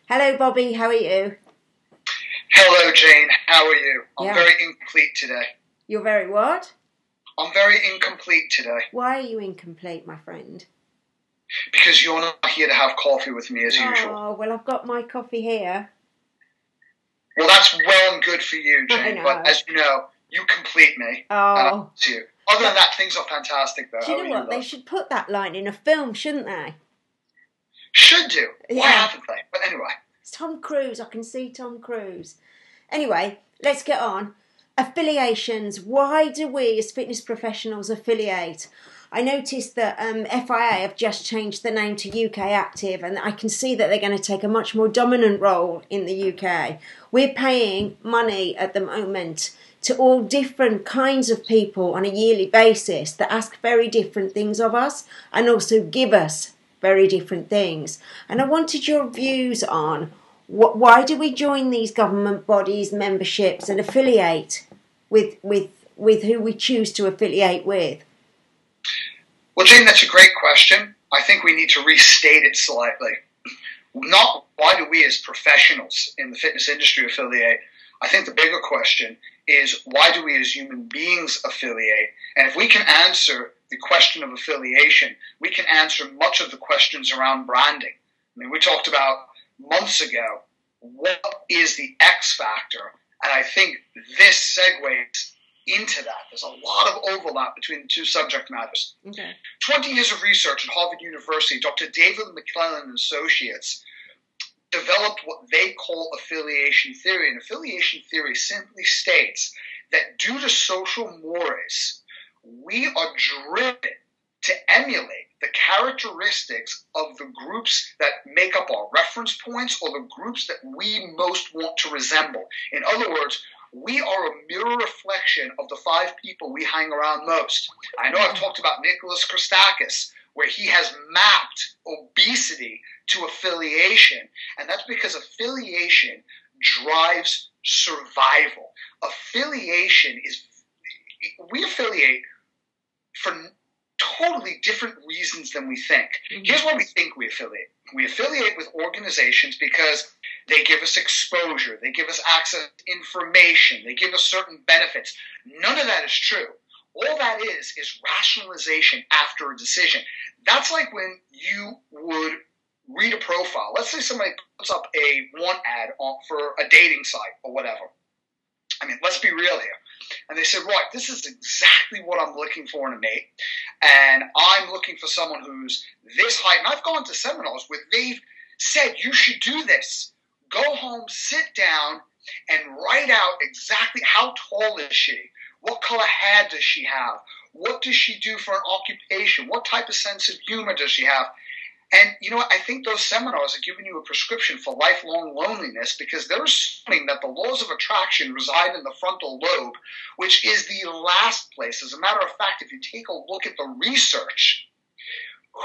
Hello, Bobby. How are you? Hello, Jane. How are you? I'm Yeah. very incomplete today. You're very what? I'm very incomplete today Why are you incomplete, my friend? because you're not here to have coffee with me as usual. Oh, well, I've got my coffee here. Well, that's well and good for you, I Jane, know. but as you know, you complete me, and I Oh, miss you. Other than that, things are fantastic, though. do How you are know you, what? They love? should put that line in a film, shouldn't they? Should do. Why Yeah. haven't they? But anyway, It's Tom Cruise. I can see Tom Cruise. Anyway, let's get on. Affiliations. Why do we as fitness professionals affiliate? I noticed that FIA have just changed the name to UK Active, and I can see that they're going to take a much more dominant role in the UK. We're paying money at the moment to all different kinds of people on a yearly basis that ask very different things of us and also give us very different things. And I wanted your views on why do we join these government bodies, memberships, and affiliate with who we choose to affiliate with? well, Jane, that's a great question. I think we need to restate it slightly. Not why do we as professionals in the fitness industry affiliate? I think the bigger question is why do we as human beings affiliate? And if we can answer the question of affiliation, we can answer much of the questions around branding. I mean, we talked about months ago, what is the X factor? And I think this segues into that. There's a lot of overlap between the two subject matters. Okay. 20 years of research at Harvard University, Dr. David McClellan and Associates developed what they call affiliation theory. And affiliation theory simply states that due to social mores, we are driven to emulate the characteristics of the groups that make up our reference points or the groups that we most want to resemble. In other words, we are a mirror reflection of the 5 people we hang around most. I know I've talked about Nicholas Christakis, where he has mapped obesity to affiliation, and that's because affiliation drives survival. We affiliate for totally different reasons than we think. Mm-hmm. Here's why we think we affiliate. We affiliate with organizations because they give us exposure, they give us access to information, they give us certain benefits. None of that is true. All that is rationalization after a decision. That's like when you would read a profile. Let's say somebody puts up a want ad for a dating site or whatever. I mean, let's be real here. And they said, right, this is exactly what I'm looking for in a mate. And I'm looking for someone who's this height. And I've gone to seminars where they've said, you should do this. Go home, sit down, and write out exactly how tall is she? What color hair does she have? What does she do for an occupation? What type of sense of humor does she have? And, you know what, I think those seminars are giving you a prescription for lifelong loneliness because they're assuming that the laws of attraction reside in the frontal lobe, which is the last place. As a matter of fact, if you take a look at the research,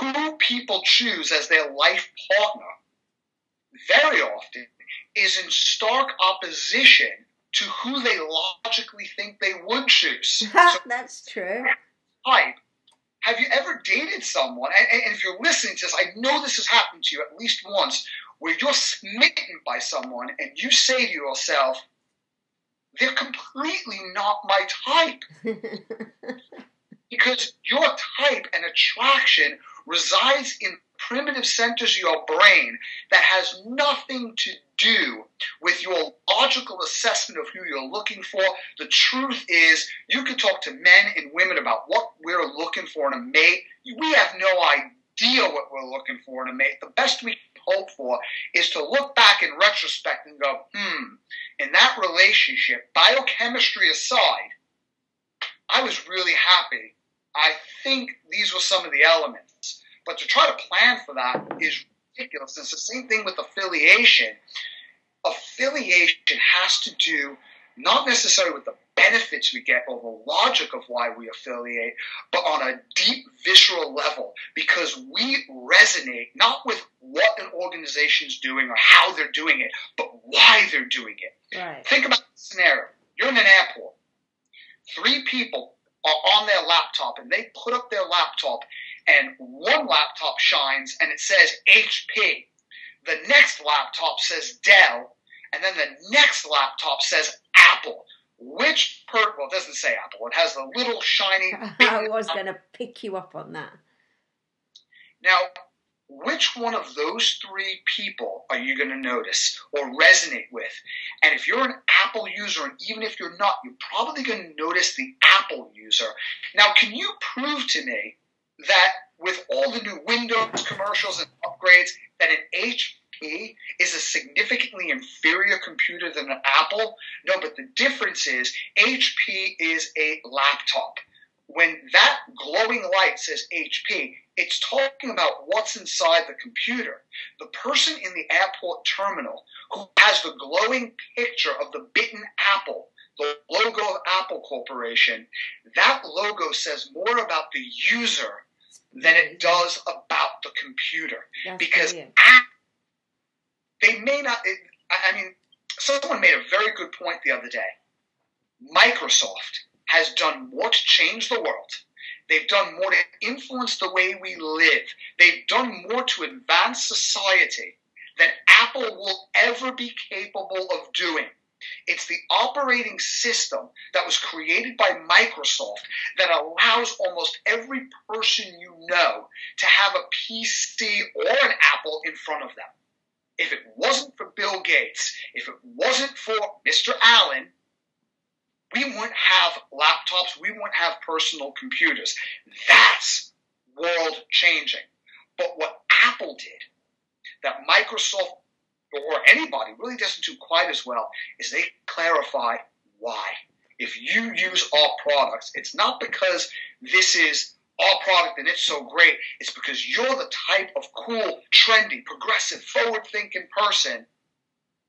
who people choose as their life partner very often is in stark opposition to who they logically think they would choose. So, That's true. type. Have you ever dated someone, and if you're listening to this, I know this has happened to you at least once, where you're smitten by someone and you say to yourself, they're completely not my type. Because your type and attraction resides in primitive centers of your brain that has nothing to do with your logical assessment of who you're looking for. The truth is, you can talk to men and women about what we're looking for in a mate. We have no idea what we're looking for in a mate. The best we can hope for is to look back in retrospect and go, in that relationship, biochemistry aside, I was really happy. I think these were some of the elements. But to try to plan for that is ridiculous. It's the same thing with affiliation. Affiliation has to do not necessarily with the benefits we get or the logic of why we affiliate, but on a deep visceral level, because we resonate not with what an organization's doing or how they're doing it, but why they're doing it. Right. Think about the scenario. You're in an airport. 3 people are on their laptop, and they put up their laptop, and one laptop shines, and it says HP. the next laptop says Dell, and then the next laptop says Apple. Well, it doesn't say Apple. It has the little shiny... I was going to pick you up on that. Now, which one of those three people are you going to notice or resonate with? And if you're an Apple user, and even if you're not, you're probably going to notice the Apple user. Now, can you prove to me that with all the new Windows commercials and upgrades, that an HP is a significantly inferior computer than an Apple? No, but the difference is HP is a laptop. When that glowing light says HP, it's talking about what's inside the computer. The person in the airport terminal who has the glowing picture of the bitten apple, the logo of Apple Corporation, that logo says more about the user than it does about the computer. That's because brilliant. They may not... someone made a very good point the other day. Microsoft has done more to change the world. They've done more to influence the way we live. They've done more to advance society than Apple will ever be capable of doing. It's the operating system that was created by Microsoft that allows almost every person you know to have a PC or an Apple in front of them. If it wasn't for Bill Gates, if it wasn't for Mr. Allen, we wouldn't have laptops, we wouldn't have personal computers. That's world changing. But what Apple did, that Microsoft or anybody really doesn't do quite as well, is they clarify why. If you use our products, it's not because this is our product and it's so great, it's because you're the type of cool, trendy, progressive, forward-thinking person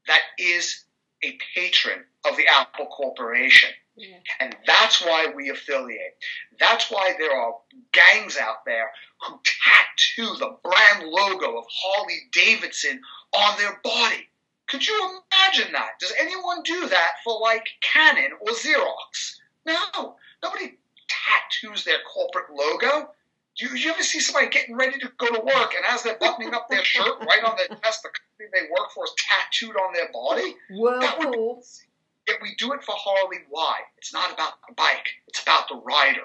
that is a patron of the Apple Corporation. Yeah. And that's why we affiliate. That's why there are gangs out there who tattoo the brand logo of Harley Davidson on their body. Could you imagine that? Does anyone do that for like Canon or Xerox? No. Nobody tattoos their corporate logo. Do you ever see somebody getting ready to go to work and as they're buttoning up their shirt right on their chest, the company they work for is tattooed on their body? Well, Yet we do it for Harley. Why? It's not about the bike. It's about the rider.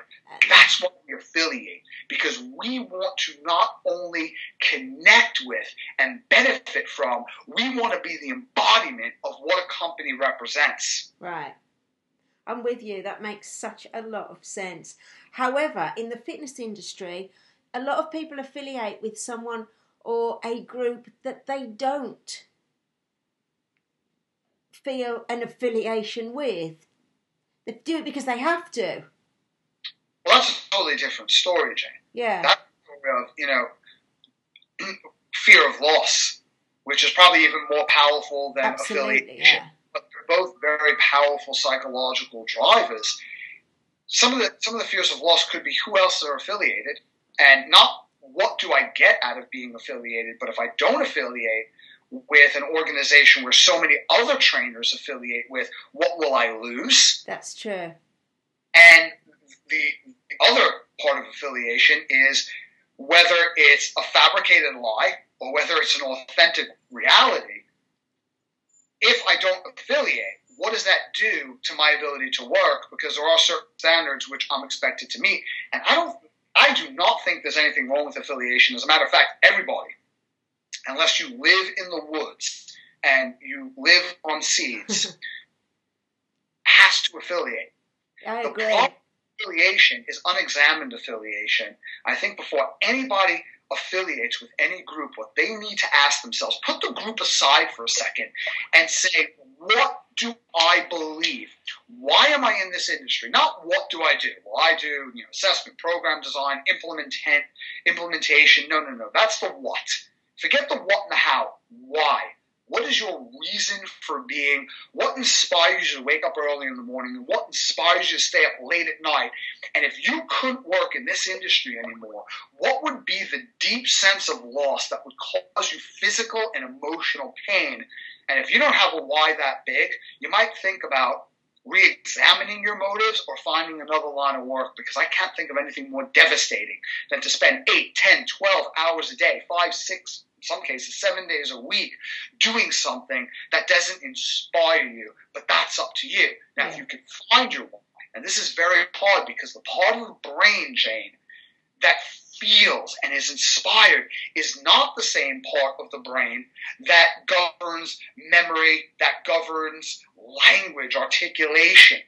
That's what we affiliate, because we want to not only connect with and benefit from, we want to be the embodiment of what a company represents. Right. I'm with you. That makes such a lot of sense. However, in the fitness industry, a lot of people affiliate with someone or a group that they don't feel an affiliation with. They do it because they have to. Well, that's a totally different story, Jane. Yeah. That's a story of, fear of loss, which is probably even more powerful than affiliation. Yeah. But they're both very powerful psychological drivers. Some of the fears of loss could be who else are affiliated, and not what do I get out of being affiliated, but if I don't affiliate with an organization where so many other trainers affiliate with, what will I lose? That's true. And the other part of affiliation is whether it's a fabricated lie or whether it's an authentic reality. If I don't affiliate, what does that do to my ability to work? Because there are certain standards which I'm expected to meet. And I do not think there's anything wrong with affiliation. As a matter of fact, everybody, unless you live in the woods and you live on seeds, has to affiliate. I agree. The problem with affiliation is unexamined affiliation. I think before anybody affiliates with any group, what they need to ask themselves, put the group aside for a second and say, what do I believe? Why am I in this industry? Not what do I do? Well, I do assessment, program design, implementation. No. That's the what. Forget the what and the how. Why? What is your reason for being? What inspires you to wake up early in the morning? And what inspires you to stay up late at night? And if you couldn't work in this industry anymore, what would be the deep sense of loss that would cause you physical and emotional pain? And if you don't have a why that big, you might think about re-examining your motives or finding another line of work, because I can't think of anything more devastating than to spend 8, 10, 12 hours a day, 5, 6, some cases 7 days a week, doing something that doesn't inspire you, but that's up to you. Now, if you can find your why, and this is very hard because the part of the brain, Jane, that feels and is inspired is not the same part of the brain that governs memory, that governs language, articulation.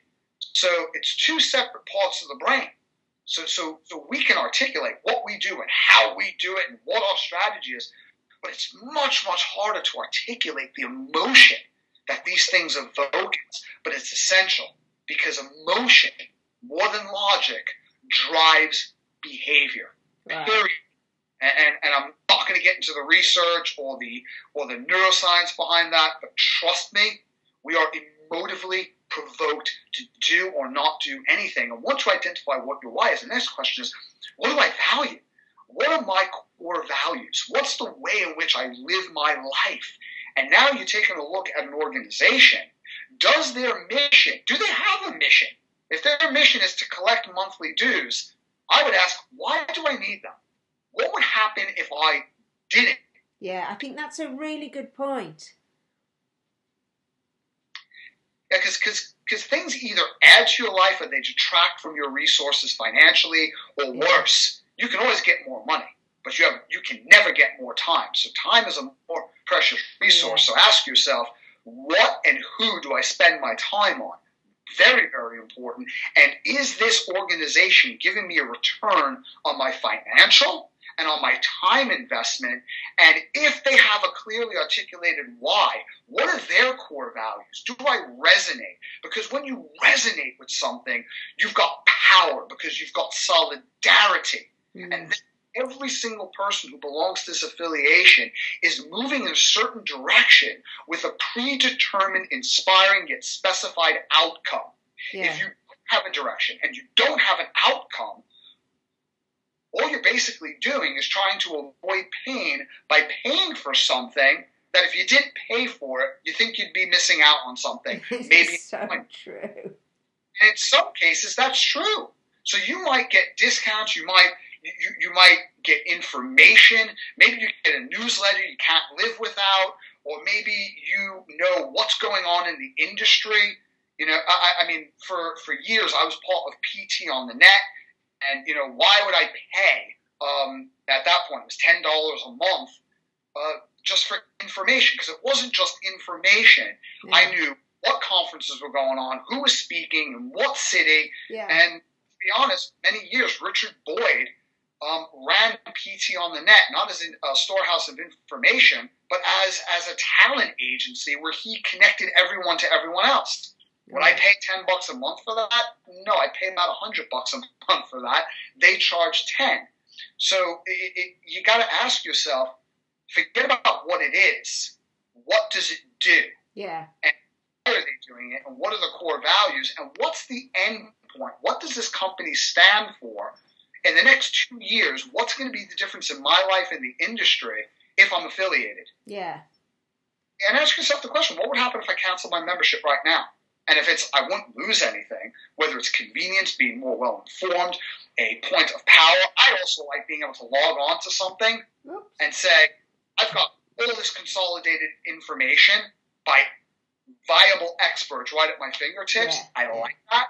So it's two separate parts of the brain. So we can articulate what we do and how we do it and what our strategy is, but it's much, much harder to articulate the emotion that these things evoke. But it's essential because emotion, more than logic, drives behavior. Right. Period. And I'm not going to get into the research or the neuroscience behind that, but trust me, we are emotively provoked to do or not do anything. And once you identify what your why is, the next question is, what do I value? What are my core values? What's the way in which I live my life? And now you're taking a look at an organization. Does their mission, do they have a mission? If their mission is to collect monthly dues, I would ask, why do I need them? What would happen if I didn't? Yeah, I think that's a really good point. Yeah, because things either add to your life or they detract from your resources financially, or worse, you can always get more money, but you can never get more time. So time is a more precious resource. So ask yourself, what and who do I spend my time on? Very, very important. And is this organization giving me a return on my financial and on my time investment? And if they have a clearly articulated why, what are their core values? Do I resonate? Because when you resonate with something, you've got power because you've got solidarity. And then every single person who belongs to this affiliation is moving in a certain direction with a predetermined, inspiring, yet specified outcome. Yeah. If you don't have a direction and you don't have an outcome, all you're basically doing is trying to avoid pain by paying for something that if you didn't pay for it, you think you'd be missing out on something. Maybe so true. And in some cases, that's true. So you might get discounts, you might get information, maybe you get a newsletter you can't live without, or maybe you know what's going on in the industry. You know, I mean, for years I was part of PT on the net, and you know, why would I pay? At that point, it was $10 a month just for information, because it wasn't just information. Yeah. I knew what conferences were going on, who was speaking, in what city, and to be honest, many years Richard Boyd ran PT on the net, not as a storehouse of information, but as a talent agency where he connected everyone to everyone else. Would I pay $10 a month for that? No, I pay about $100 a month for that. They charge $10. So you got to ask yourself, forget about what it is. What does it do? Yeah. And why are they doing it? And what are the core values? And what's the end point? What does this company stand for? In the next 2 years, what's going to be the difference in my life and the industry if I'm affiliated? Yeah. And ask yourself the question, what would happen if I cancel my membership right now? And if it's, I won't lose anything, whether it's convenience, being more well-informed, a point of power. I also like being able to log on to something and say, I've got all this consolidated information by viable experts right at my fingertips. Yeah. I like that.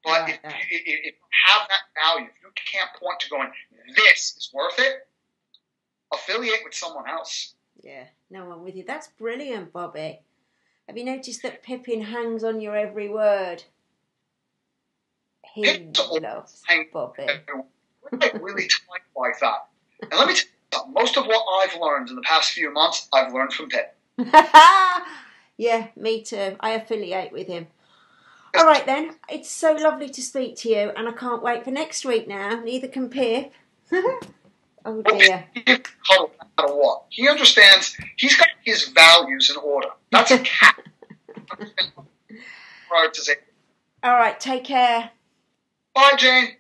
But if you have that value, if you can't point to going, this is worth it, affiliate with someone else. Yeah, no, I'm with you. That's brilliant, Bobby. Have you noticed that Pippin hangs on your every word? He loves Bobby. Really tight like that. And let me tell you something. Most of what I've learned in the past few months, I've learned from Pip. Yeah, me too. I affiliate with him. All right then, it's so lovely to speak to you, and I can't wait for next week now. Neither can Pip. Oh dear. No matter what. He understands, he's got his values in order. That's a cat. All right, take care. Bye, Jane.